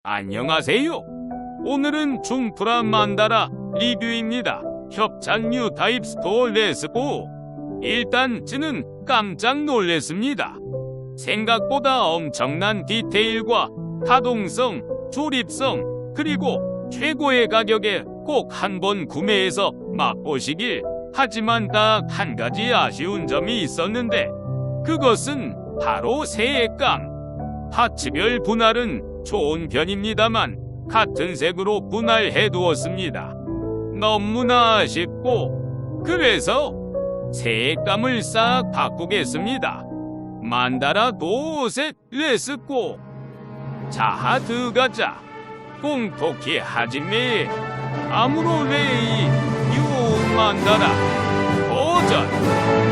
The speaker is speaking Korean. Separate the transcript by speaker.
Speaker 1: 안녕하세요. 오늘은 중프라 만다라 리뷰입니다. 협찬 뉴 타입 스토어 레스고. 일단 저는 깜짝 놀랐습니다. 생각보다 엄청난 디테일과 가동성, 조립성, 그리고 최고의 가격에 꼭 한번 구매해서 맛보시길. 하지만 딱 한 가지 아쉬운 점이 있었는데 그것은 바로 세액감. 파츠별 분할은 좋은 편입니다만 같은 색으로 분할해 두었습니다. 너무나 아쉽고, 그래서 세액감을 싹 바꾸겠습니다. 만다라 도색 레스고. 자, 들어가자. 공토키 하지메 아무로레이 유 만다라 도전.